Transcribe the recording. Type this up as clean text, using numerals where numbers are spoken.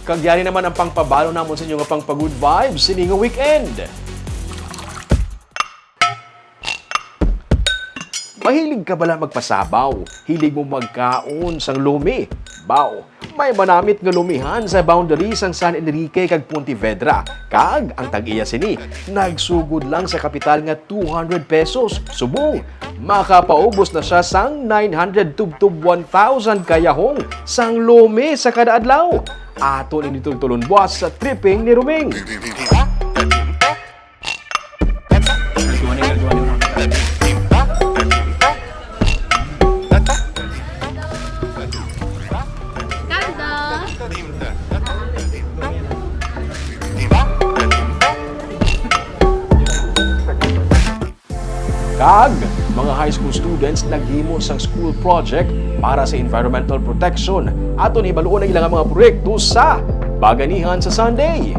Kagyari naman ang pangpabalo namon sa inyo nga pangpa-good vibes sini nga weekend. Mahilig ka bala magpasabaw? Hilig mo magkaon sang lumi? Baw, may manamit nga lumihan sa boundaries ang San Enrique kag Pontevedra. Kag ang tag-iya sini, nagsugod lang sa kapital nga 200 pesos. Subong, makapaubos na siya sang 900 tubtub 1,000 kayahong sang lumi sa kada adlaw. Ato ni tulon buwas sa tripping ni Ruming. Kag, mga high school students naghimo sang school project para sa environmental protection. Aton hibaluon ang ilang mga proyekto sa Baganihan sa Sunday.